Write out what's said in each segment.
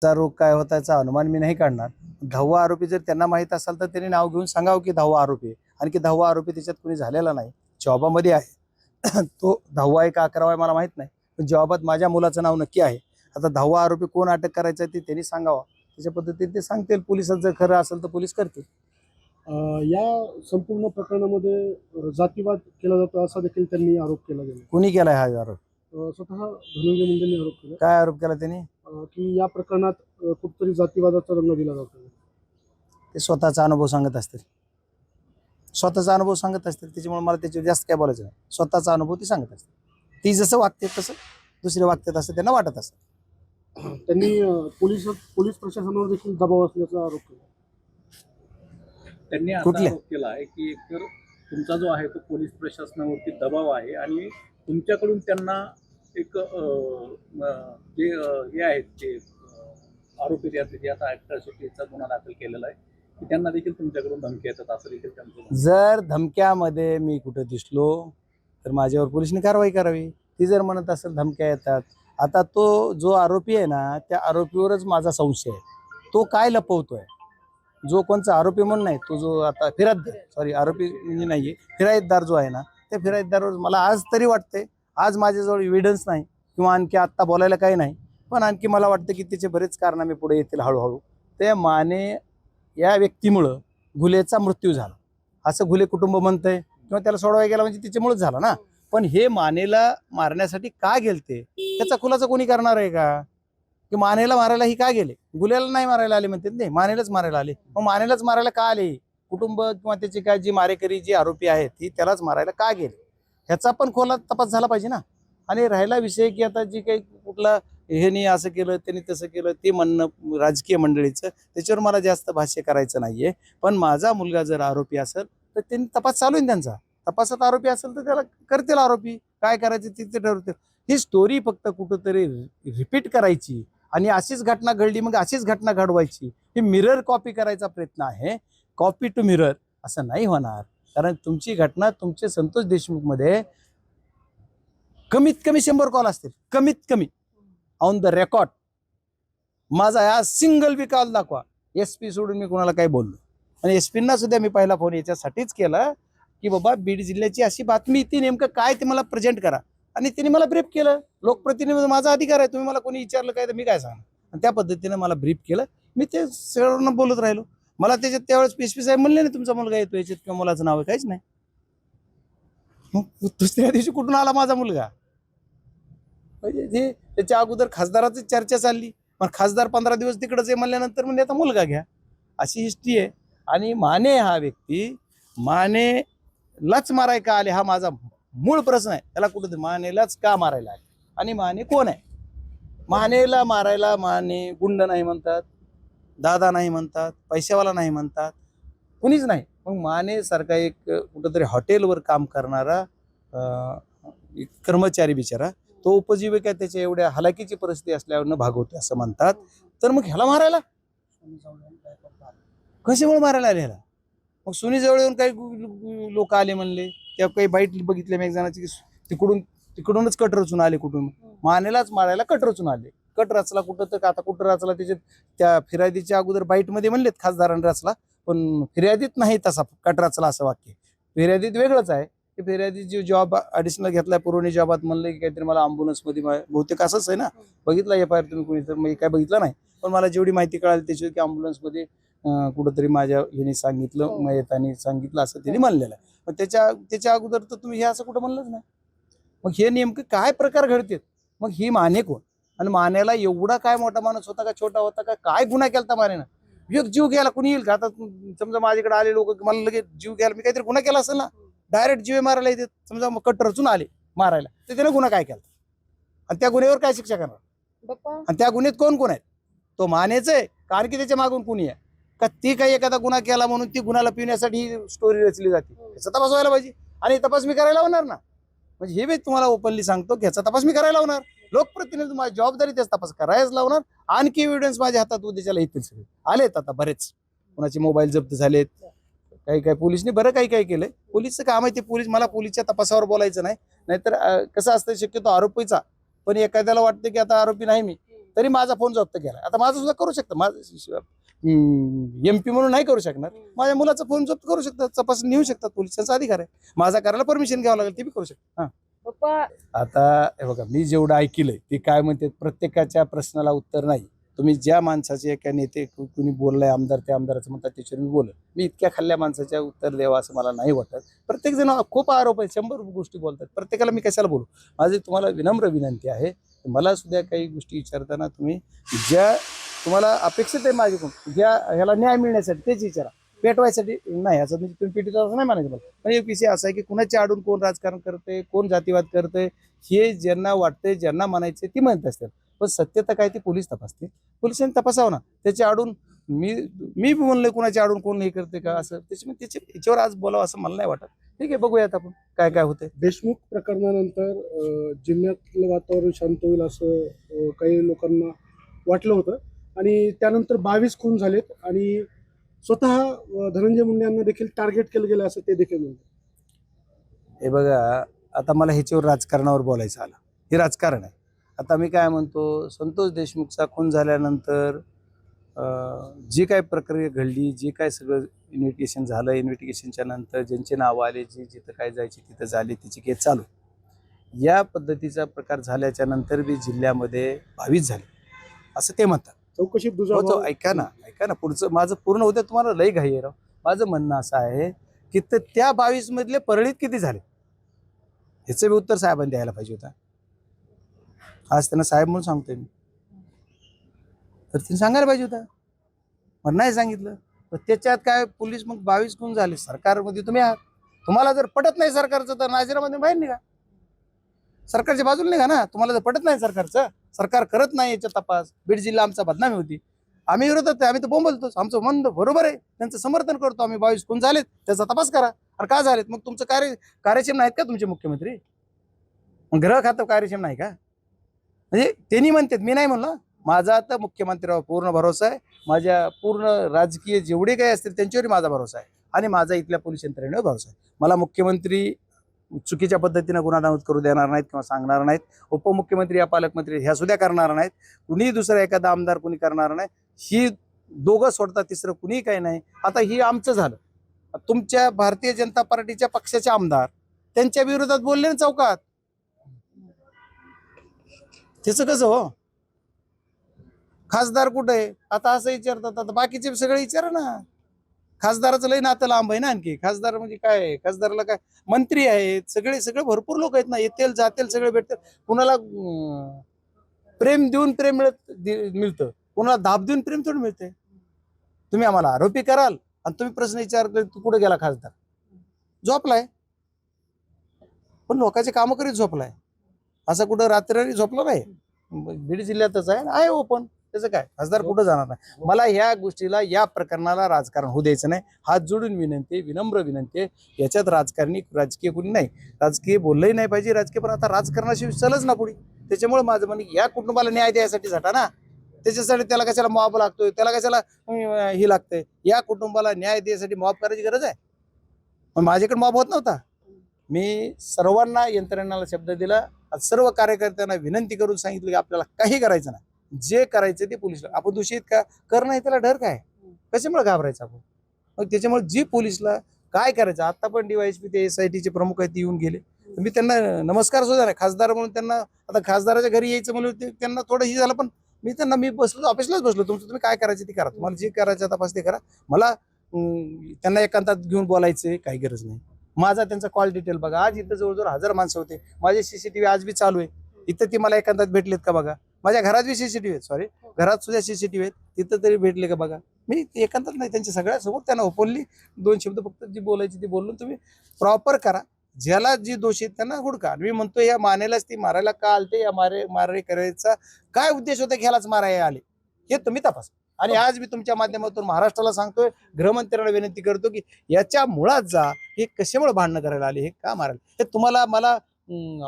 चा रोग काय होता याचा अनुमान मी नाही काढणार. 10वा आरोपी जर त्यांना माहित असेल तर त्यांनी नाव घेऊन सांगावं की 10वा आरोपी आहे. आणि की 10वा आरोपी त्याच्यात कोणी झालेला नाही, जॉबामध्ये आहे. तो 10वा आहे का 11वा आहे मला माहित नाही, पण जॉबात माझ्या मुलाचं नाव नक्की आहे. आता 10वा आरोपी कोण अटक करायचा ते त्यांनी सांगावा, त्याच्या पद्धतीने ते सांगतील. पोलिसात जर खरं असेल तर पोलीस करतील. या संपूर्ण प्रकरणामध्ये जातीवाद केला जातो असा देखील त्यांनी आरोप केला गेला. कुणी केलाय हा आरोप? स्वतः धनंजय मुंडेंनी आरोप केला काय आरोप केला त्यांनी? की या प्रकरणात कुठेतरी जातीवादाचा रंग दिला जातो. ते स्वतःचा अनुभव सांगत असतील, स्वतःचा अनुभव सांगत असतील, त्याच्यामुळे मला त्याच्यावर जास्त काय बोलायचं नाही. स्वतःचा अनुभव ती सांगत असते. ती जसं वागते तसं दुसरे वागतात असं त्यांना वाटत असतं. त्यांनी पोलीस प्रशासनावर देखील दबाव असल्याचा आरोप केला. त्यांनी असा आरोप केला आहे की एकतर तुमचा जो आहे तो पोलीस प्रशासनावरती दबाव आहे आणि तुमच्याकडून त्यांना एक जे हे आहेत ते आरोपी जे आता अॅट्रॉसिटीचा गुन्हा दाखल केलेला आहे की त्यांना देखील तुमच्याकडून धमकी येतात असं देखील त्यांचं. जर धमक्यामध्ये मी कुठं दिसलो तर माझ्यावर पोलिसांनी कारवाई करावी. ती जर म्हणत असेल धमक्या येतात, आता तो जो आरोपी आहे ना त्या आरोपीवरच माझा संशय आहे. तो काय लपवतोय? जो कोणचा आरोपी म्हणून नाही, तो जो आता फिरायतदार, आरोपी म्हणजे नाहीये, फिरायतदार जो आहे ना, त्या फिरायतदारवर मला आज तरी वाटतंय, आज माझ्याजवळ एव्हिडन्स नाही किंवा आणखी आत्ता बोलायला काही नाही, पण आणखी मला वाटतं की त्याचे बरेच कारनामे पुढे येतील हळूहळू. ते माने या व्यक्तीमुळं घुलेचा मृत्यू झाला असं घुले कुटुंब म्हणतंय, किंवा त्याला सोडवायला गेला म्हणजे त्याच्यामुळेच झाला ना. पण हे मानेला मारण्यासाठी का गेलते त्याचा खुलासा कोणी करणार आहे का? की मानेला मारायला ही का गेले? गुल्याला नाही मारायला आले म्हणतात, नाही मानेलाच मारायला आले. मग मानेलाच मारायला का आले? कुटुंब किंवा त्याची काय जी मारेकरी जी आरोपी आहेत ती त्यालाच मारायला का गेले ह्याचा पण खोला तपास झाला पाहिजे ना. आणि राहिला विषय की आता जी काही कुठला ह्यानी असं केलं त्यांनी तसं केलं ते म्हणणं राजकीय मंडळीचं, त्याच्यावर मला जास्त भाष्य करायचं नाहीये. पण माझा मुलगा जर आरोपी असेल तर त्यांनी तपास चालू आहे त्यांचा. तपासात आरोपी असेल तर त्याला करतील आरोपी, काय करायचं ते ठरवतील. ही स्टोरी फक्त कुठंतरी रिपीट करायची आणि अशीच घटना घडली मग अशीच घटना घडवायची, ही मिरर कॉपी करायचा प्रयत्न आहे. कॉपी टू मिरर असं नाही होणार. कारण तुमची घटना तुमचे संतोष देशमुख मध्ये कमीत कमी 100 कॉल असतील, कमीत कमी ऑन द रेकॉर्ड. माझा हा सिंगल बी कॉल दाखवा. SP सोडून मी कोणाला काही बोललो. आणि SP सुद्धा मी पहिला फोन याच्यासाठीच केला की बाबा बीड जिल्ह्याची अशी बातमी, ती नेमकं काय ते मला प्रेझेंट करा. आणि तिने मला ब्रीफ केलं. लोकप्रतिनिधी माझा अधिकार आहे, तुम्ही मला कोणी विचारलं काय तर मी काय सांगणार. आणि त्या पद्धतीने मला ब्रीफ केलं. मी ते सगळ्यांना बोलत राहिलो. मला त्याच्यात त्यावेळेस SP साहेब म्हणले नाही तुमचा मुलगा येतो याच्यात किंवा मुलाचं नाव आहे, काहीच नाही. मग दुसऱ्या दिवशी कुठून आला माझा मुलगा? म्हणजे त्याच्या अगोदर खासदाराची चर्चा चालली, पण खासदार 15 दिवस तिकडच आहे म्हणल्यानंतर म्हणजे आता मुलगा घ्या, अशी हिस्ट्री आहे. आणि माने हा व्यक्ती मानेलाच माराय का आले हा माझा मूळ प्रश्न आहे. त्याला कुठं मानेलाच का मारायला आले आणि माने कोण आहे? मानेला मारायला माने गुंड नाही म्हणतात, दादा नाही म्हणतात, पैशावाला नाही म्हणतात, कुणीच नाही. मग माने सारखा एक कुठंतरी हॉटेलवर काम करणारा एक कर्मचारी बिचारा, तो उपजीविका त्याच्या एवढ्या हलाखीची परिस्थिती असल्यावर न भागवते असं म्हणतात. तर मग ह्याला मारायला कशामुळे मारायला आले ह्याला? मग सुनी जवळ येऊन काही लोक आले म्हणले, त्या काही बाईट बघितले मी एक जणांची, तिकडूनच कट रचून आले. कुठून? मानेलाच मारायला कट रचून आले. कट रचला कुठं तर आता कुठं रचला त्याच्यात त्या फिर्यादीच्या अगोदर बाईट मध्ये म्हणलेत खासदारांनी रचला, पण फिर्यादीत नाही तसा कट रचला असं वाक्य. फिर्यादीत वेगळंच आहे. की फिर्यादी जो जॉब ॲडिशनल घेतलाय पुरवणी जॉबात म्हणलं की काहीतरी मला अँब्युलन्स मध्ये, बहुतेक असंच आहे ना, बघितलं FIR तुम्ही कोणी तर मी काय बघितलं नाही, पण मला जेवढी माहिती कळाली त्याची की अँब्युलन्स मध्ये कुठंतरी माझ्या ह्याने सांगितलं, मयतानी सांगितलं असं त्यांनी म्हणलेलं आहे. मग त्याच्या अगोदर तर तुम्ही हे असं कुठं म्हणलंच नाही. मग हे नेमकं काय प्रकार घडतात? मग ही माने कोण? आणि मानेला एवढा काय मोठा माणूस होता का छोटा होता का? काय गुन्हा केला मानेनं? एक जीव घ्यायला कुणी येईल का? आता समजा माझ्याकडे आले लोक, मला लगेच जीव घ्यायला, मी काहीतरी गुन्हा केला असेल ना, डायरेक्ट जीवे मारायला येते. समजा मग कट रचून आले मारायला, तर त्याने गुन्हा काय केला आणि त्या गुन्ह्यावर काय शिक्षा करणार? आणि त्या गुन्ह्यात कोण कोण आहेत? तो मानेच आहे कारण की त्याच्या मागून कुणी आहे का? ती काही एखादा गुन्हा केला म्हणून ती गुन्हाला पिण्यासाठी ही स्टोरी रचली जाते. त्याचा तपास व्हायला पाहिजे आणि तपास मी करायला होणार ना. म्हणजे हे मी तुम्हाला ओपनली सांगतो, ह्याचा तपास मी करायला होणार. लोकप्रतिनिधी माझी जबाबदारी त्याचा तपास करायलाच लावणार. आणखी एव्हिडन्स माझ्या हातात उद्याच्याला येतील, सगळे आलेत आता बरेच. कोणाचे मोबाईल जप्त झालेत, काही पोलिसने बरं काही केलंय. पोलीसचं काम आहे ते, मला पोलीसच्या तपासावर बोलायचं नाही. नाहीतर कसं असतं शक्यतो आरोपीचा, पण एखाद्याला वाटतं की आता आरोपी नाही मी, तरी माझा फोन जप्त केला. आता माझं सुद्धा करू शकतं, माझं MP म्हणून नाही करू शकणार, माझ्या मुलाचा फोन जप्त करू शकतात, तपासून नेऊ शकतात, पोलिसांचा अधिकार आहे, माझा करायला परमिशन घ्यावं लागेल, ते बी करू शकतात. आता हे बघा, मी जेवढं ऐकलंय ते काय म्हणते, प्रत्येकाच्या प्रश्नाला उत्तर नाही. तुम्ही ज्या माणसाचे एका नेते कुणी बोललाय, आमदार, त्या आमदाराचं म्हणतात त्याच्यावर मी बोलत, मी इतक्या खाल्ल्या माणसाच्या उत्तर द्यावं असं मला नाही वाटत. प्रत्येक जण खूप आरोप आहेत, 100 गोष्टी बोलतात, प्रत्येकाला मी कशाला बोलू. माझी तुम्हाला विनम्र विनंती आहे, मला सुद्धा काही गोष्टी विचारताना तुम्ही ज्या तुम्हाला अपेक्षित आहे माझ्याकडून, ज्या ह्याला न्याय मिळण्यासाठी तेच विचारा, पेटवायसाठी नाही. असं म्हणजे तुम्ही पेटीचा असं नाही म्हणायचं मला. पण एक विषय असा आहे की कुणाच्या आडून कोण राजकारण करते, कोण जातीवाद करते, हे ज्यांना वाटतंय, ज्यांना म्हणायचे ती म्हणत असतात, पण सत्यता काय ते पोलीस तपासते, पोलिसांनी तपासावं ना. त्याच्या आडून मी म्हणलं कुणाच्या आडून कोण हे करते का असं, याच्यावर आज बोलावं असं मला नाही वाटत. ठीक आहे, बघूयात आपण काय काय होतंय. देशमुख प्रकरणानंतर जिल्ह्यातलं वातावरण शांत होईल असं काही लोकांना वाटलं होतं आणि त्यानंतर 22 खून झालेत आणि स्वतः धनंजय मुंडे यांना देखील टार्गेट केलं गेलं असं ते देखील म्हणतात. हे बघा, आता मला ह्याच्यावर राजकारणावर बोलायचं आलं, हे राजकारण आहे. आता मी काय म्हणतो, संतोष देशमुखचा खून झाल्यानंतर जी काय प्रक्रिया घडली, जे काय सगळं इन्व्हेस्टिगेशन झालं, इन्व्हेस्टिगेशनच्या नंतर ज्यांचे नावं आले, जी जिथं काय जायची तिथं झाली, तिची केस चालू. या पद्धतीचा प्रकार झाल्याच्या नंतर बी जिल्ह्यामध्ये 22 झाले असं ते म्हणतात. चौकशीत हो, ऐका ना पुढचं माझं पूर्ण होतं, तुम्हाला लई घाई आहे राव. माझं म्हणणं असं आहे की त्या 22 मधले परळीत किती झाले ह्याचं बी उत्तर साहेबांनी द्यायला पाहिजे होतं. आज त्यांना साहेब म्हणून सांगतोय मी, तर तिने सांगायला पाहिजे होतं, पण नाही सांगितलं. तर त्याच्यात काय पोलीस मग 22 कोण झाले, सरकारमध्ये तुम्ही आहात, तुम्हाला जर पटत नाही सरकारचं तर नाजिरामध्ये बाहेर निघा, सरकारच्या बाजूला निघा ना. तुम्हाला जर पटत नाही सरकारचं, सरकार करत नाही याचा तपास, बीड जिल्हा आमचा बदनामी होती, आम्ही विरोधात, आम्ही तर बोंबलतोच, आमचं म्हणणं बरोबर आहे, त्यांचं समर्थन करतो आम्ही, 22 कोण झालेत त्याचा तपास करा. अरे का झालेत मग, तुमचं कार्यक्षम नाहीत का तुमचे मुख्यमंत्री, मग गृह खातं कार्यक्षम नाही का? म्हणजे त्यांनी म्हणतात, मी नाही म्हणलं. माझा आता मुख्यमंत्र्यावर पूर्ण भरोसा आहे, माझ्या पूर्ण राजकीय जेवढे काही असतील त्यांच्यावरही माझा भरोसा आहे आणि माझा इथल्या पोलीस यंत्रणेवर भरोसा आहे. मला मुख्यमंत्री चुकीच्या पद्धतीनं गुन्हा नमूद करू देणार नाहीत किंवा सांगणार नाहीत, उपमुख्यमंत्री या पालकमंत्री ह्या सुद्धा करणार नाहीत, कुणी दुसरा एखादा आमदार कुणी करणार नाही, ही दोघं सोडता तिसरं कुणी काही नाही. आता ही आमचं झालं, तुमच्या भारतीय जनता पार्टीच्या पक्षाचे आमदार त्यांच्या विरोधात बोलले ना चौकात, त्याचं कसं हो? खासदार कुठे आहे आता असं विचारतात, आता बाकीचे सगळे विचारा ना. खासदाराचं लय नातं लांब आहे ना, आणखी खासदार म्हणजे काय, खासदाराला काय मंत्री आहेत, सगळे भरपूर लोक आहेत ना, येतील जातील सगळे भेटतील. कुणाला प्रेम देऊन प्रेम मिळतं, कुणाला दाब देऊन प्रेम थोडं मिळते. तुम्ही आम्हाला आरोपी कराल आणि तुम्ही प्रश्न विचार तू कुठे गेला खासदार, झोपलाय, पण लोकांचे कामं करीत झोपलाय, असं कुठं रात्री झोपला नाही. बीड जिल्ह्यातच आहे ओपन, त्याचं काय, खासदार कुठं जाणार नाही. मला ह्या गोष्टीला, या प्रकरणाला राजकारण होऊ द्यायचं नाही. हात जोडून विनंती, विनम्र विनंती, याच्यात राजकीय कुणी नाही, राजकीय बोललंही नाही पाहिजे, राजकीय पण आता राजकारणाशी चलच ना पुढे. त्याच्यामुळे माझं म्हणणं, या कुटुंबाला न्याय द्यायसाठी झटा ना, त्याच्यासाठी त्याला कशाला मॉब लागतोय, त्याला कशाला ही लागतंय. या कुटुंबाला न्याय द्यायसाठी मॉब करायची गरज आहे, पण माझ्याकडे मॉब होत नव्हता. मी सर्वांना यंत्रणेला शब्द दिला, सर्व कार्यकर्त्यांना विनंती करून सांगितलं की आपल्याला काही करायचं नाही, जे करायचं ते पोलिसला. आपण दूषित का कर नाही, त्याला डर काय, कशामुळे घाबरायचं आपण. मग त्याच्यामुळे जी पोलिसला काय करायचं, आता पण DYSP ते SITचे प्रमुख आहेत, ते येऊन गेले, मी त्यांना नमस्कार सुद्धा नाही, खासदार म्हणून त्यांना, आता खासदाराच्या घरी यायचं म्हणून त्यांना थोडं ही झालं, पण मी बसलो, ऑफिसलाच बसलो, तुमचं तुम्ही काय करायचं ते करा, तुम्हाला जे करायचं तपास ते करा. मला त्यांना एकांतात घेऊन बोलायचं काही गरज नाही. माझा त्यांचा कॉल डिटेल बघा, आज इथं जवळजवळ 1000 माणसं होते, माझे CCTV आज बी चालू आहे, इथं ती मला एकांतात भेटलेत का बघा, माझ्या घरात बी CCTV आहेत, सॉरी घरात सुद्धा CCTV आहेत, तिथं तरी भेटले का बघा. मी एकांतात नाही, त्यांच्या सगळ्यासमोर त्यांना ओपनली 2 शब्द फक्त जी बोलायची ती बोलून तुम्ही प्रॉपर करा. ज्याला जी दोषी आहेत त्यांना हुडका. मी म्हणतो या मानेलाच ती मारायला का आलते, या मारे करायचा काय उद्देश होता, घ्यायलाच मारायला आले, हे तुम्ही तपासा. आणि आज मी तुमच्या माध्यमातून महाराष्ट्राला सांगतोय, गृहमंत्र्यांना विनंती करतो की याच्या मुळात जा, हे कशामुळे भांडणं करायला आले, हे का मारायला, हे तुम्हाला मला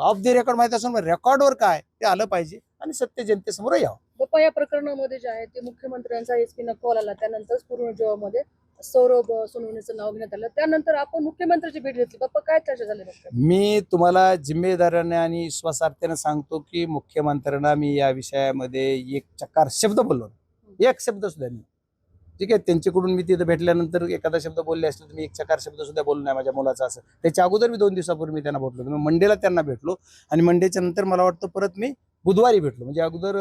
ऑफ द रेकॉर्ड माहिती असून रेकॉर्डवर काय ते आलं पाहिजे आणि सत्य जनतेसमोर यावं. बाप्पा, या प्रकरणामध्ये जे आहे ते मुख्यमंत्र्यांचा SP कॉल आला, त्यानंतर पूर्ण जेव्हामध्ये सौरभ सोनवणेचं नाव घेण्यात आलं. त्यानंतर आपण मुख्यमंत्र्यांची भेट घेतली. बाप्पा काय चर्चा झाली नक्की? मी तुम्हाला जिम्मेदारीने आणि विश्वासार्थाने सांगतो की मुख्यमंत्र्यांना मी या विषयामध्ये एक चकार शब्द बोललो नाही. एक शब्द सुद्धा नाही. ठीक आहे, त्यांच्याकडून मी तिथं भेटल्यानंतर एखादा शब्द बोलले असले तर मी एक चकार शब्द सुद्धा बोललो नाही माझ्या मुलाचा. असं त्याच्या अगोदर मी 2 दिवसापूर्वी मी त्यांना भेटलो. मी मंडेला त्यांना भेटलो आणि मंडेच्या नंतर मला वाटतं परत मी बुधवारी भेटलो. म्हणजे अगोदर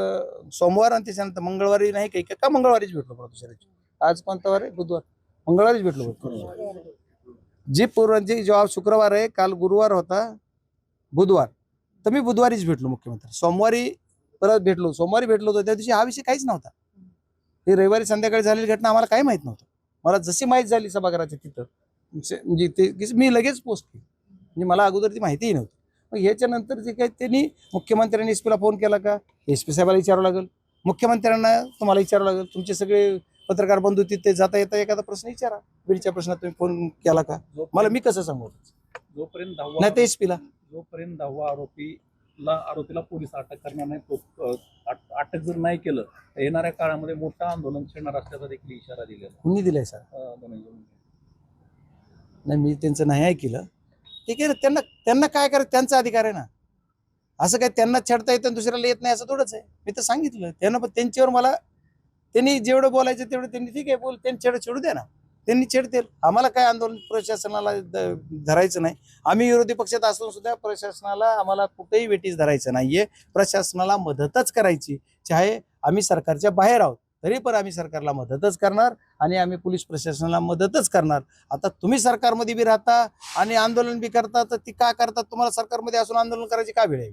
सोमवार आणि त्याच्यानंतर मंगळवारी नाही काही का मंगळवारीच भेटलो परत दुसऱ्या. आज कोणता वार आहे? बुधवार. मंगळवारीच भेटलो. जी पूर्वांची जेव्हा शुक्रवार आहे, काल गुरुवार होता, बुधवार, तर मी बुधवारीच भेटलो मुख्यमंत्री. सोमवारी परत भेटलो. सोमवारी भेटलो होतो त्या दिवशी हा विषय काहीच नव्हता. ही रविवारी संध्याकाळी झालेली घटना आम्हाला काही माहित नव्हतं. मला जशी माहीत झाली सभागृहाच्या तिथं म्हणजे ते मी लगेच पोस्ट केली. म्हणजे मला अगोदर ती माहितीही नव्हती. मग ह्याच्यानंतर जे काही त्यांनी मुख्यमंत्र्यांनी एस पीला फोन केला का? एस पी साहेबाला विचारावं लागेल, मुख्यमंत्र्यांना तुम्हाला विचारावं लागेल. तुमचे सगळे पत्रकार बंधू तिथे जाता येता एखादा प्रश्न विचारा. बीडच्या प्रश्नात तुम्ही फोन केला का? मला मी कसं सांगू? जोपर्यंत नाही ते एस पीला जोपर्यंत 10वा आरोपीला पोलीस अटक करणार नाही, अटक जर नाही केलं तर येणाऱ्या काळामध्ये मोठं आंदोलन छेडणार असल्याचा देखील इशारा दिलेला कुणी दिलाय सर? धनंजय मुंडे. नाही मी त्यांचं नाही ऐकलं. ठीक आहे, त्यांना काय करायचं त्यांचा अधिकार आहे ना. असं काय त्यांना छेडता येतं दुसऱ्याला येत नाही असं थोडंच आहे. मी तर सांगितलं त्यांना, पण त्यांच्यावर मला त्यांनी जेवढं बोलायचं तेवढं त्यांनी ठीक आहे बोल, त्यांनी छेडू द्या ना, त्यांनी छेडतील. आम्हाला काय आंदोलन प्रशासनाला धरायचं नाही. आम्ही विरोधी पक्षात असून सुद्धा प्रशासनाला आम्हाला कुठेही वेटीस धरायचं नाहीये. प्रशासनाला मदतच करायची. चाहे आम्ही सरकारच्या बाहेर आहोत तरी पण आम्ही सरकारला मदतच करणार आणि आम्ही पोलीस प्रशासनाला मदतच करणार. आता तुम्ही सरकारमध्ये बी राहता आणि आंदोलन बी करता, तर ती का करतात? तुम्हाला सरकारमध्ये असून आंदोलन करायची का वेळ आहे?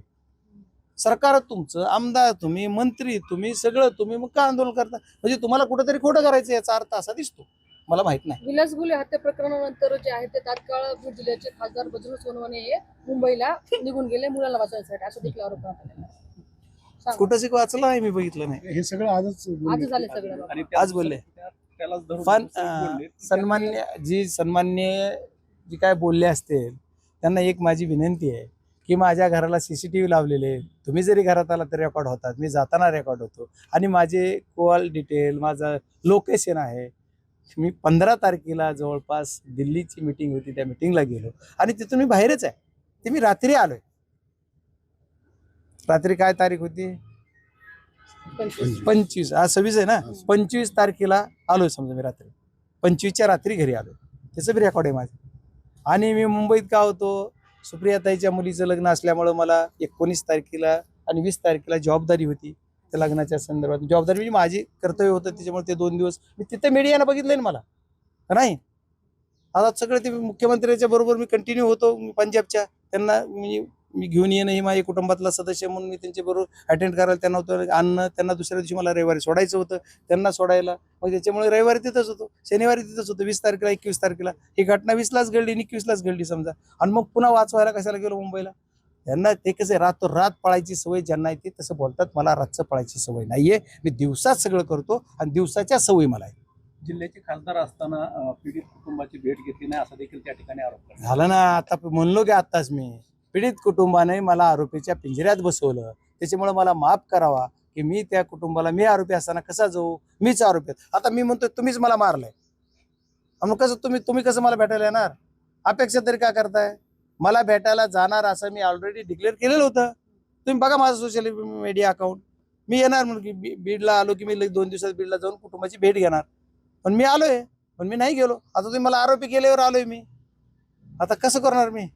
सरकार तुमचं, आमदार तुम्ही, मंत्री तुम्ही, सगळं तुम्ही, मग का आंदोलन करता? म्हणजे तुम्हाला कुठेतरी खोटं करायचं याचा अर्थ असा दिसतो. मला माहित नाही. विलास गुले हत्या प्रकरणानंतर जे आहे ते तात्काळ बीड जिल्ह्याचे खासदार बजरंग सोनवणे हे मुंबईला निघून गेले मुलाला वाचवण्यासाठी, असं देखील आरोप करण्यात आलेला आहे. सांगा. कुठंच वाचलं नाही, मी बघितलं नाही. हे सगळं आजच आज झाले सगळं. आणि आज बोलले. त्यालाच धरून पण बोलले. सन्मान्य जी काय बोलले असतील त्यांना एक माझी विनंती आहे की माझ्या घराला CCTV लावलेले, तुम्ही जरी घरात आला तर रेकॉर्ड होतात, मी जाताना रेकॉर्ड होतो आणि माझे कॉल डिटेल, माझं लोकेशन आहे. मी 15 तारखेला जवळपास दिल्लीची मीटिंग होती, त्या मीटिंगला गेलो आणि तिथून मी बाहेरच आहे. ते मी रात्री आलोय. रात्री काय तारीख होती? 25. आज 26 आहे ना. 25 तारखेला आलोय समजा मी रात्री. 25च्या रात्री घरी आलोय. त्याचं बी रेकॉर्ड आहे माझं. आणि मी मुंबईत का होतो? सुप्रियाताईच्या मुलीचं लग्न असल्यामुळं मला 19 तारखेला आणि 20 तारखेला जबाबदारी होती. त्या लग्नाच्या संदर्भात जबाबदारी म्हणजे माझी कर्तव्य होतं. त्याच्यामुळे ते 2 दिवस मी तिथे मीडियानं बघितलंय ना मला नाही. आता सगळं ते मुख्यमंत्र्यांच्या बरोबर मी कंटिन्यू होतो पंजाबच्या. त्यांना मी घेऊन येणं ही माझ्या कुटुंबातला सदस्य म्हणून मी त्यांच्याबरोबर अटेंड करायला त्यांना होतं. आणणं त्यांना दुसऱ्या दिवशी मला रविवारी सोडायचं होतं, त्यांना सोडायला. मग त्याच्यामुळे रविवारी तिथंच होतो, शनिवारी तिथंच होतो. 20 तारखेला 21 तारखेला ही घटना 20लाच घडली आणि 21लाच घडली समजा. आणि मग पुन्हा वाचवायला कशाला गेलो मुंबईला? त्यांना ते कसं रात पळायची सवय ज्यांना येते तसं बोलतात. मला रातचं पळायची सवय नाहीये. मी दिवसात सगळं करतो आणि दिवसाच्या सवयी मला आहे. जिल्ह्याचे खासदार असताना पीडित कुटुंबाची भेट घेतली नाही असा देखील त्या ठिकाणी आरोप करण्यात आला. झालं ना. आता म्हणलो की आत्ताच मी, पीडित कुटुंबाने मला आरोपीच्या पिंजऱ्यात बसवलं. त्याच्यामुळे मला माफ करावा की मी त्या कुटुंबाला, मी आरोपी असताना कसा जाऊ? मीच आरोपी. आता मी म्हणतोय तुम्हीच मला मारलंय, मग कसं तुम्ही कसं मला भेटायला येणार? अपेक्षा तरी का करताय? मला भेटायला जाणार असं मी ऑलरेडी डिक्लेअर केलेलं होतं. तुम्ही बघा माझं सोशल मीडिया अकाउंट. मी येणार म्हणून की बीडला आलो की मी 2 दिवसात बीडला जाऊन कुटुंबाची भेट घेणार. पण मी आलोय, पण मी नाही गेलो. आता तुम्ही मला आरोपी केल्यावर आलोय मी. आता कसं करणार मी?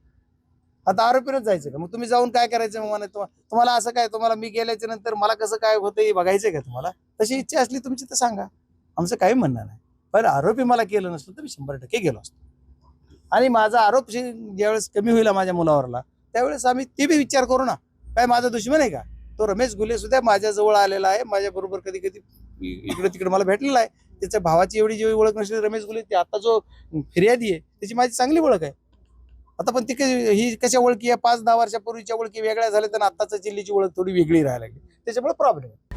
आता आरोपीनच जायचं का? मग तुम्ही जाऊन काय करायचं? मग मला तुम्हाला असं काय, तुम्हाला मी गेल्याच्या नंतर मला कसं काय होतं हे बघायचंय का तुम्हाला? तशी इच्छा असली तुमची तर सांगा, आमचं काही म्हणणं नाही. पण आरोपी मला केलं नसतं तर मी 100% गेलो असतो. आणि माझा आरोप ज्यावेळेस कमी होईल माझ्या मुलावरला, त्यावेळेस आम्ही ते बी विचार करू ना. काय माझा दुश्मन आहे का? तो रमेश गुले सुद्धा माझ्याजवळ आलेला आहे, माझ्याबरोबर कधी कधी इकडे तिकडे मला भेटलेला आहे. त्याच्या भावाची एवढी जेवढी ओळख नसली रमेश गुले, ते आता जो फिर्यादी आहे त्याची माझी चांगली ओळख आहे. आता पण ती ही कशा ओळखी आहे? 5-10 वर्षापूर्वीच्या ओळखी वेगळ्या झाल्या तर आताच जिल्ह्याची ओळख थोडी वेगळी राहायला लागली. त्याच्यामुळे प्रॉब्लेम आहे.